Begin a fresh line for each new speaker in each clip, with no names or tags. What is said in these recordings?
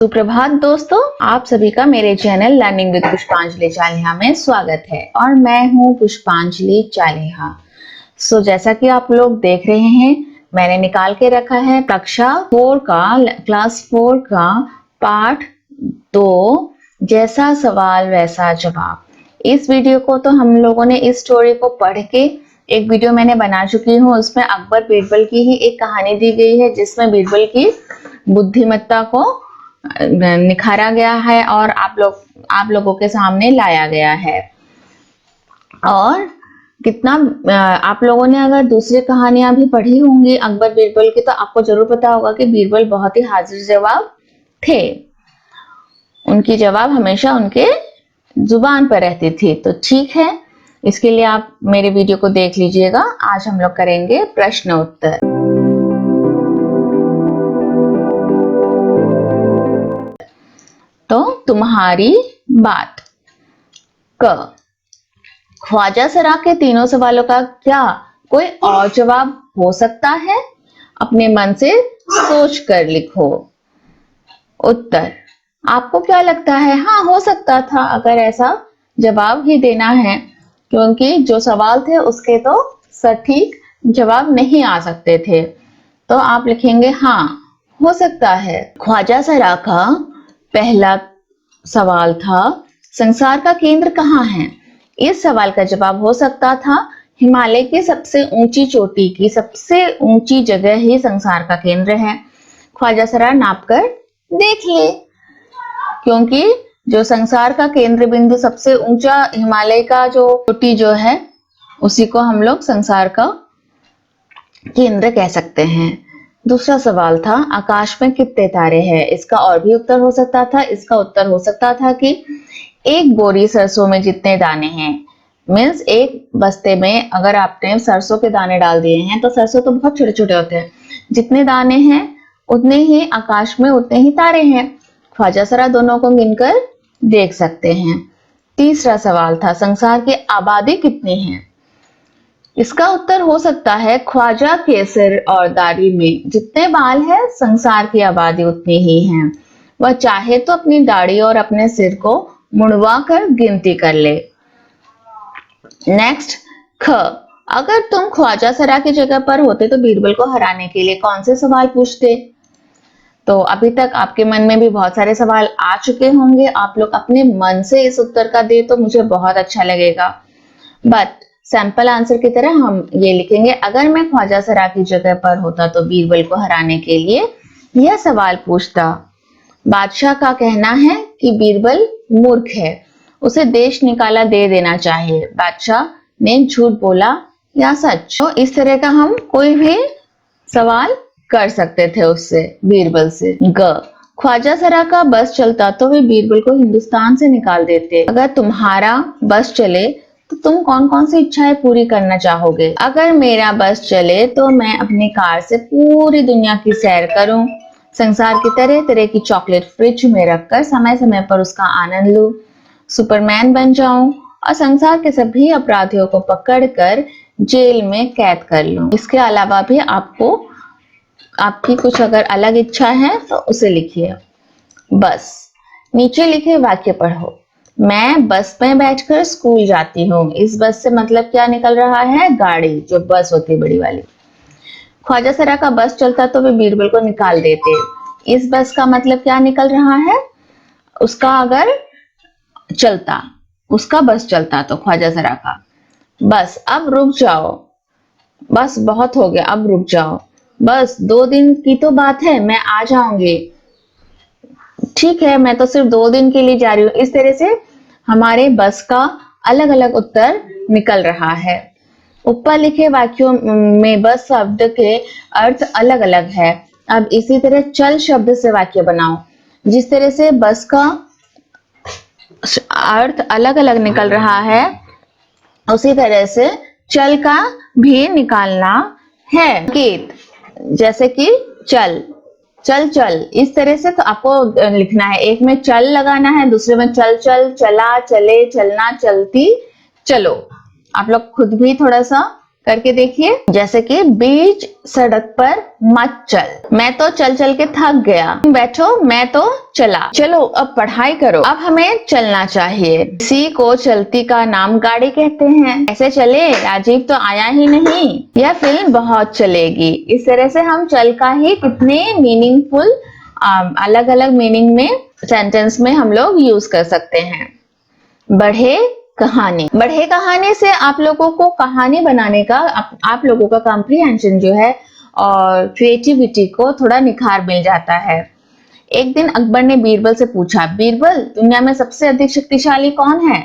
सुप्रभात दोस्तों, आप सभी का मेरे चैनल लर्निंग विद पुष्पांजलि चालिहा में स्वागत है और मैं हूं पुष्पांजलि चालिहा। जैसा कि आप लोग देख रहे हैं, मैंने निकाल के रखा है कक्षा 4 का क्लास 4 का पाठ 2 जैसा सवाल वैसा जवाब। इस वीडियो को तो हम लोगों ने इस स्टोरी को पढ़ के एक वीडियो मैंने बना चुकी हूँ। उसमें अकबर बीरबल की ही एक कहानी दी गई है जिसमें बीरबल की बुद्धिमत्ता को निखारा गया है और आप लोगों के सामने लाया गया है। और कितना आप लोगों ने अगर दूसरी कहानियां भी पढ़ी होंगी अकबर बीरबल की, तो आपको जरूर पता होगा कि बीरबल बहुत ही हाजिर जवाब थे। उनकी जवाब हमेशा उनके जुबान पर रहती थी। तो ठीक है, इसके लिए आप मेरे वीडियो को देख लीजिएगा। आज हम लोग करेंगे प्रश्न उत्तर। तो तुम्हारी बात। क, ख्वाजा सरा के तीनों सवालों का क्या कोई और जवाब हो सकता है? अपने मन से सोच कर लिखो। उत्तर, आपको क्या लगता है? हाँ, हो सकता था अगर ऐसा जवाब ही देना है, क्योंकि जो सवाल थे उसके तो सटीक जवाब नहीं आ सकते थे। तो आप लिखेंगे हाँ, हो सकता है। ख्वाजा सरा का पहला सवाल था, संसार का केंद्र कहाँ है? इस सवाल का जवाब हो सकता था हिमालय की सबसे ऊंची चोटी की सबसे ऊंची जगह ही संसार का केंद्र है। ख्वाजा सरा नाप कर देख ले, क्योंकि जो संसार का केंद्र बिंदु सबसे ऊंचा हिमालय का जो चोटी जो है उसी को हम लोग संसार का केंद्र कह सकते हैं। दूसरा सवाल था, आकाश में कितने तारे हैं? इसका और भी उत्तर हो सकता था। इसका उत्तर हो सकता था कि एक बोरी सरसों में जितने दाने हैं, मीन्स एक बस्ते में अगर आपने सरसों के दाने डाल दिए हैं, तो सरसों तो बहुत छोटे छोटे होते हैं, जितने दाने हैं उतने ही आकाश में उतने ही तारे हैं। ख्वाजा सरा दोनों को गिनकर देख सकते हैं। तीसरा सवाल था, संसार की आबादी कितनी है? इसका उत्तर हो सकता है ख्वाजा के सिर और दाढ़ी में जितने बाल है संसार की आबादी उतनी ही है। वह चाहे तो अपनी दाढ़ी और अपने सिर को मुड़वा कर गिनती कर ले। नेक्स्ट, ख, अगर तुम ख्वाजा सरा की जगह पर होते तो बीरबल को हराने के लिए कौन से सवाल पूछते? तो अभी तक आपके मन में भी बहुत सारे सवाल आ चुके होंगे। आप लोग अपने मन से इस उत्तर का दे तो मुझे बहुत अच्छा लगेगा। बट सैंपल आंसर की तरह हम ये लिखेंगे, अगर मैं ख्वाजा सरा की जगह पर होता तो बीरबल को हराने के लिए यह सवाल पूछता। बादशाह का कहना है कि बीरबल मूर्ख है, उसे देश निकाला दे देना चाहिए। बादशाह ने झूठ बोला या सच? तो इस तरह का हम कोई भी सवाल कर सकते थे उससे, बीरबल से। ग, ख्वाजा सरा का बस चलता तो वे बीरबल को हिंदुस्तान से निकाल देते। अगर तुम्हारा बस चले तो तुम कौन कौन सी इच्छाएं पूरी करना चाहोगे? अगर मेरा बस चले तो मैं अपनी कार से पूरी दुनिया की सैर करूं, संसार की तरह तरह की चॉकलेट फ्रिज में रखकर समय समय पर उसका आनंद लूं, सुपरमैन बन जाऊं और संसार के सभी अपराधियों को पकड़कर जेल में कैद कर लूं। इसके अलावा भी आपकी कुछ अगर अलग इच्छा है तो उसे लिखिए। बस, नीचे लिखे वाक्य पढ़ो। मैं बस में बैठकर स्कूल जाती हूँ। इस बस से मतलब क्या निकल रहा है? गाड़ी, जो बस होती है बड़ी वाली। ख्वाजा सरा का बस चलता तो वे बीरबल को निकाल देते। इस बस का मतलब क्या निकल रहा है? उसका अगर चलता, उसका बस चलता तो ख्वाजा सरा का। बस, अब रुक जाओ, बस बहुत हो गया, अब रुक जाओ। बस 2 दिन की तो बात है, मैं आ जाऊंगी। ठीक है, मैं तो सिर्फ 2 दिन के लिए जा रही हूँ। इस तरह से हमारे बस का अलग अलग उत्तर निकल रहा है। ऊपर लिखे वाक्यों में बस शब्द के अर्थ अलग अलग है। अब इसी तरह चल शब्द से वाक्य बनाओ। जिस तरह से बस का अर्थ अलग अलग निकल रहा है, उसी तरह से चल का भी निकालना है। गीत, जैसे कि चल, चल चल, इस तरह से तो आपको लिखना है। एक में चल लगाना है, दूसरे में चल चल, चला, चले, चलना, चलती, चलो। आप लोग खुद भी थोड़ा सा करके देखिए। जैसे कि बीच सड़क पर मत चल, मैं तो चल चल के थक गया, तुम बैठो मैं तो चला, चलो अब पढ़ाई करो, अब हमें चलना चाहिए। इसी को चलती का नाम गाड़ी कहते हैं। ऐसे चले, राजीव तो आया ही नहीं, यह फिल्म बहुत चलेगी। इस तरह से हम चल का ही कितने मीनिंगफुल अलग अलग मीनिंग में सेंटेंस में हम लोग यूज कर सकते हैं। बढ़े कहानी, बढ़े कहानी से आप लोगों को कहानी बनाने का आप लोगों का कॉम्प्रिहेंशन जो है और क्रिएटिविटी को थोड़ा निखार मिल जाता है। एक दिन अकबर ने बीरबल से पूछा, बीरबल दुनिया में सबसे अधिक शक्तिशाली कौन है?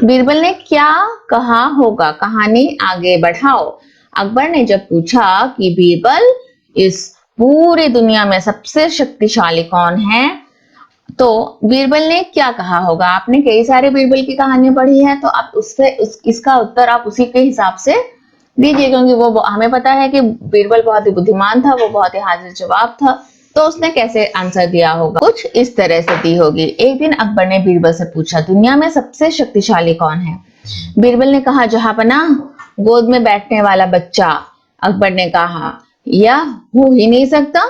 बीरबल ने क्या कहा होगा, कहानी आगे बढ़ाओ। अकबर ने जब पूछा कि बीरबल इस पूरी दुनिया में सबसे शक्तिशाली कौन है, तो बीरबल ने क्या कहा होगा? आपने कई सारे बीरबल की कहानियां पढ़ी है, तो आप इसका उत्तर आप उसी के हिसाब से दीजिए, क्योंकि वो हमें पता है कि बीरबल बहुत ही बुद्धिमान था, वो बहुत ही हाजिर जवाब था, तो उसने कैसे आंसर दिया होगा? कुछ इस तरह से दी होगी। एक दिन अकबर ने बीरबल से पूछा, दुनिया में सबसे शक्तिशाली कौन है? बीरबल ने कहा, जहांपनाह, गोद में बैठने वाला बच्चा। अकबर ने कहा, यह हो ही नहीं सकता।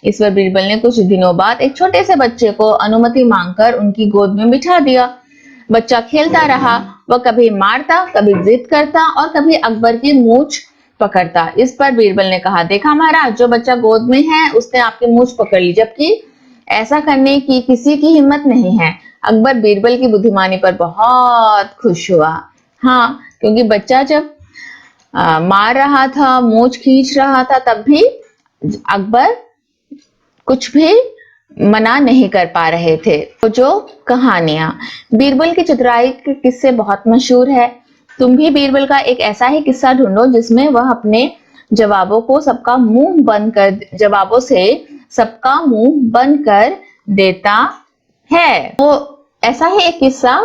इस पर बीरबल ने कुछ दिनों बाद एक छोटे से बच्चे को अनुमति मांगकर उनकी गोद में बिठा दिया। बच्चा खेलता रहा, वह कभी मारता, कभी जिद करता और कभी अकबर की मूंछ पकड़ता। इस पर बीरबल ने कहा, देखा महाराज, जो बच्चा गोद में है उसने आपकी मूंछ पकड़ ली, जबकि ऐसा करने की किसी की हिम्मत नहीं है। अकबर बीरबल की बुद्धिमानी पर बहुत खुश हुआ। हाँ, क्योंकि बच्चा जब मार रहा था, मूंछ खींच रहा था, तब भी अकबर कुछ भी मना नहीं कर पा रहे थे। तो जो कहानियां, बीरबल की चतुराई के किस्से बहुत मशहूर है। तुम भी बीरबल का एक ऐसा ही किस्सा ढूंढो जिसमें वह अपने जवाबों को सबका मुंह बंद कर जवाबों से सबका मुंह बंद कर देता है। तो ऐसा ही एक किस्सा,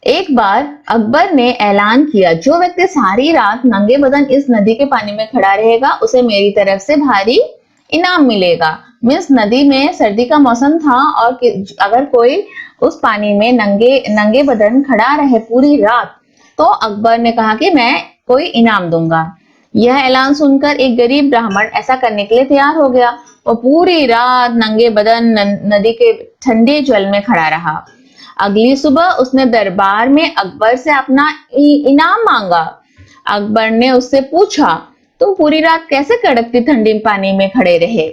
एक बार अकबर ने ऐलान किया, जो व्यक्ति सारी रात नंगे बदन इस नदी के पानी में खड़ा रहेगा उसे मेरी तरफ से भारी इनाम मिलेगा। मीन्स नदी में सर्दी का मौसम था और अगर कोई उस पानी में नंगे बदन खड़ा रहे पूरी रात, तो अकबर ने कहा कि मैं कोई इनाम दूंगा। यह ऐलान सुनकर एक गरीब ब्राह्मण ऐसा करने के लिए तैयार हो गया। वो पूरी रात नंगे बदन नदी के ठंडे जल में खड़ा रहा। अगली सुबह उसने दरबार में अकबर से अपना इनाम मांगा। अकबर ने उससे पूछा, तुम पूरी रात कैसे कड़कती ठंडी पानी में खड़े रहे?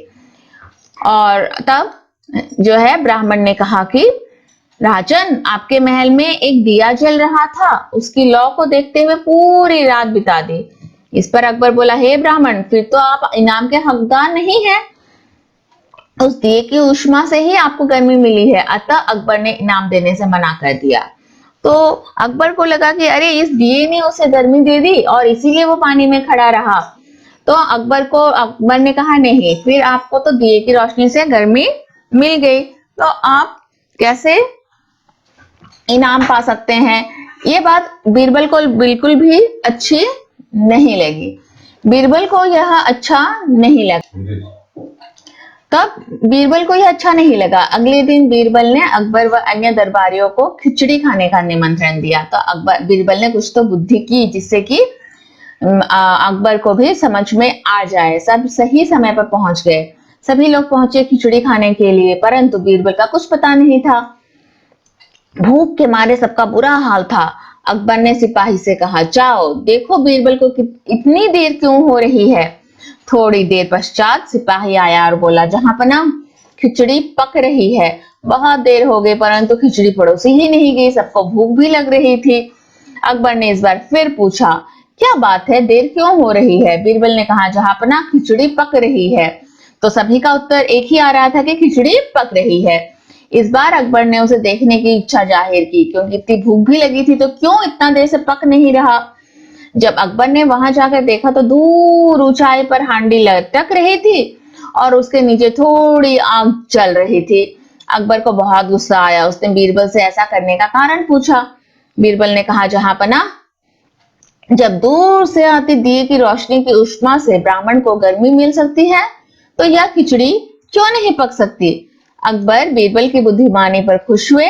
और तब जो है ब्राह्मण ने कहा कि राजन, आपके महल में एक दिया जल रहा था, उसकी लौ को देखते हुए पूरी रात बिता दी। इस पर अकबर बोला, हे ब्राह्मण, फिर तो आप इनाम के हकदार नहीं हैं। उस दिए की ऊष्मा से ही आपको गर्मी मिली है। अतः अकबर ने इनाम देने से मना कर दिया। तो अकबर को लगा कि अरे, इस दिए ने उसे गर्मी दे दी और इसीलिए वो पानी में खड़ा रहा। तो अकबर ने कहा, नहीं, फिर आपको तो दिए की रोशनी से गर्मी मिल गई, तो आप कैसे इनाम पा सकते हैं? ये बात बीरबल को बिल्कुल भी अच्छी नहीं लगी। बीरबल को यह अच्छा नहीं लगा। तब बीरबल को यह अच्छा नहीं लगा। अगले दिन बीरबल ने अकबर व अन्य दरबारियों को खिचड़ी खाने का निमंत्रण दिया। तो बीरबल ने कुछ तो बुद्धि की जिससे कि अकबर को भी समझ में आ जाए। सब सही समय पर पहुंच गए। सभी लोग पहुंचे खिचड़ी खाने के लिए, परंतु बीरबल का कुछ पता नहीं था। भूख के मारे सबका बुरा हाल था। अकबर ने सिपाही से कहा, जाओ देखो बीरबल को इतनी देर क्यों हो रही है। थोड़ी देर पश्चात सिपाही आया और बोला, जहांपनाह, खिचड़ी पक रही है। बहुत देर हो गई परंतु खिचड़ी पड़ोसी ही नहीं गई। सबको भूख भी लग रही थी। अकबर ने इस बार फिर पूछा, क्या बात है, देर क्यों हो रही है? बीरबल ने कहा, जहांपनाह, खिचड़ी पक रही है। तो सभी का उत्तर एक ही आ रहा था कि खिचड़ी पक रही है। इस बार अकबर ने उसे देखने की इच्छा जाहिर की, क्योंकि इतनी भूख भी लगी थी, तो क्यों इतना देर से पक नहीं रहा। जब अकबर ने वहां जाकर देखा तो दूर ऊंचाई पर हांडी लटक रही थी और उसके नीचे थोड़ी आग जल रही थी। अकबर को बहुत गुस्सा आया। उसने बीरबल से ऐसा करने का कारण पूछा। बीरबल ने कहा, जहांपनाह, जब दूर से आती दिए की रोशनी की ऊष्मा से ब्राह्मण को गर्मी मिल सकती है, तो यह खिचड़ी क्यों नहीं पक सकती? अकबर बीरबल की बुद्धिमानी पर खुश हुए,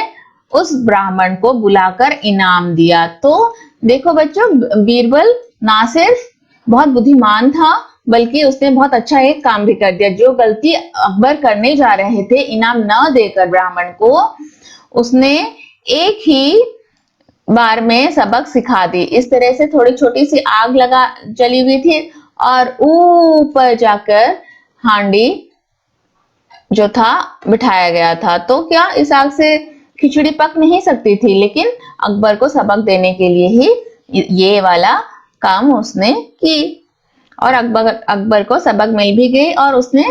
उस ब्राह्मण को बुलाकर इनाम दिया। तो देखो बच्चों, बीरबल ना सिर्फ बहुत बुद्धिमान था बल्कि उसने बहुत अच्छा एक काम भी कर दिया। जो गलती अकबर करने जा रहे थे इनाम न देकर ब्राह्मण को, उसने एक ही बार में सबक सिखा दी। इस तरह से थोड़ी छोटी सी आग लगा जली हुई थी और ऊपर जाकर हांडी जो था बिठाया गया था। तो क्या इस आग से खिचड़ी पक नहीं सकती थी, लेकिन अकबर को सबक देने के लिए ही ये वाला काम उसने की और अकबर को सबक मिल भी गई और उसने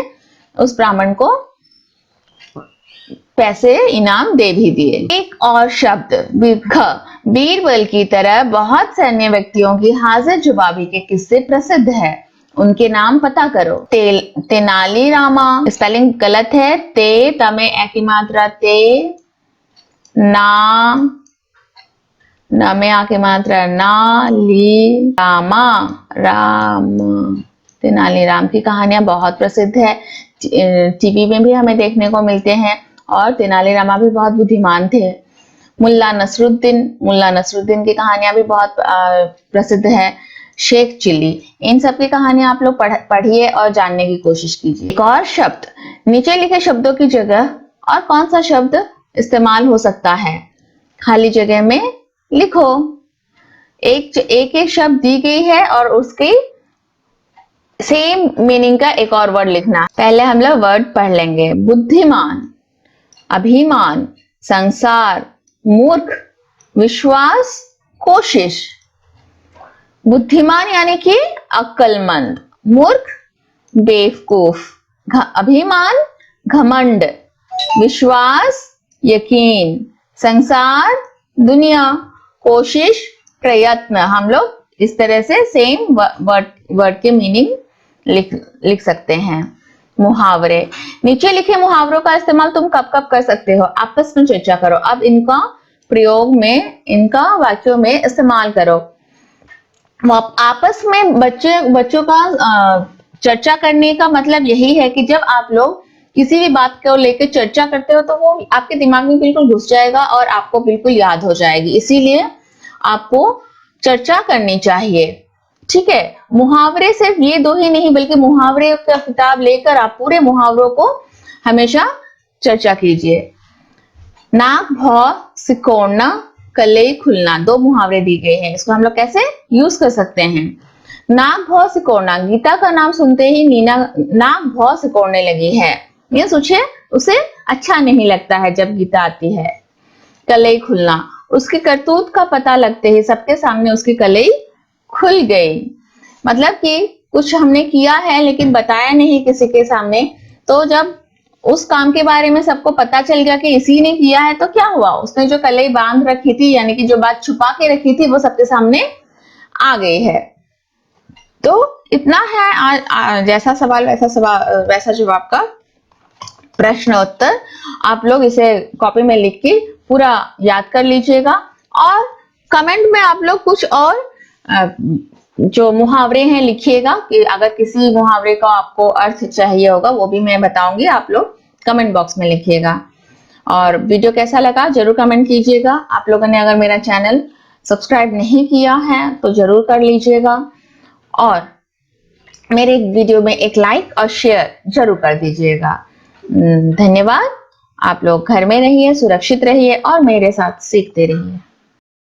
उस ब्राह्मण को पैसे इनाम दे भी दिए। एक और शब्द बीरबल की तरह बहुत सैन्य व्यक्तियों की हाजिर जुबाबी के किस्से प्रसिद्ध है। उनके नाम पता करो। तेनाली रामा, स्पेलिंग गलत है, ते तमे ए की मात्रा ते, ना में आ की मात्रा ना, ली रामा राम। तेनालीराम की कहानियां बहुत प्रसिद्ध है, टीवी में भी हमें देखने को मिलते हैं और तेनालीरामा भी बहुत बुद्धिमान थे। मुल्ला नसरुद्दीन की कहानियां भी बहुत प्रसिद्ध है। शेख चिल्ली, इन सब की कहानियां आप लोग पढ़िए और जानने की कोशिश कीजिए। एक और शब्द, नीचे लिखे शब्दों की जगह और कौन सा शब्द इस्तेमाल हो सकता है, खाली जगह में लिखो। एक शब्द दी गई है और उसकी सेम मीनिंग का एक और वर्ड लिखना। पहले हम लोग वर्ड पढ़ लेंगे। बुद्धिमान, अभिमान, संसार, मूर्ख, विश्वास, कोशिश। बुद्धिमान यानी कि अक्लमंद, मूर्ख बेवकूफ, अभिमान घमंड, विश्वास यकीन, संसार दुनिया, कोशिश प्रयत्न। हम लोग इस तरह से सेम वर्ड के मीनिंग लिख सकते हैं। मुहावरे, नीचे लिखे मुहावरों का इस्तेमाल तुम कब कब कर सकते हो, आपस में चर्चा करो। अब इनका प्रयोग में, इनका वाक्यों में इस्तेमाल करो। आपस में बच्चों का चर्चा करने का मतलब यही है कि जब आप लोग किसी भी बात को लेकर चर्चा करते हो तो वो आपके दिमाग में बिल्कुल घुस जाएगा और आपको बिल्कुल याद हो जाएगी। इसीलिए आपको चर्चा करनी चाहिए, ठीक है। मुहावरे सिर्फ ये दो ही नहीं बल्कि मुहावरे का किताब लेकर आप पूरे मुहावरों को हमेशा चर्चा कीजिए। नाक भौ सिकोड़ना, कलई खुलना, दो मुहावरे दी गए हैं। इसको हम लोग कैसे यूज कर सकते हैं। नाक भौ सिकोड़ना, गीता का नाम सुनते ही नीना नाक भौ सिकोड़ने लगी है। ये सोचिए, उसे अच्छा नहीं लगता है जब गीता आती है। कलई खुलना, उसकी करतूत का पता लगते ही सबके सामने उसकी कलई खुल गई। मतलब कि कुछ हमने किया है लेकिन बताया नहीं किसी के सामने, तो जब उस काम के बारे में सबको पता चल गया कि इसी ने किया है तो क्या हुआ, उसने जो कलई बांध रखी थी यानी कि जो बात छुपा के रखी थी वो सबके सामने आ गई है। तो इतना है, जैसा सवाल वैसा जवाब का प्रश्न उत्तर। आप लोग इसे कॉपी में लिख के पूरा याद कर लीजिएगा और कमेंट में आप लोग कुछ और जो मुहावरे हैं लिखिएगा कि अगर किसी मुहावरे का आपको अर्थ चाहिए होगा वो भी मैं बताऊंगी, आप लोग कमेंट बॉक्स में लिखिएगा। और वीडियो कैसा लगा जरूर कमेंट कीजिएगा। आप लोगों ने अगर मेरा चैनल सब्सक्राइब नहीं किया है तो जरूर कर लीजिएगा और मेरे वीडियो में एक लाइक और शेयर जरूर कर दीजिएगा। धन्यवाद। आप लोग घर में रहिए, सुरक्षित रहिए और मेरे साथ सीखते रहिए।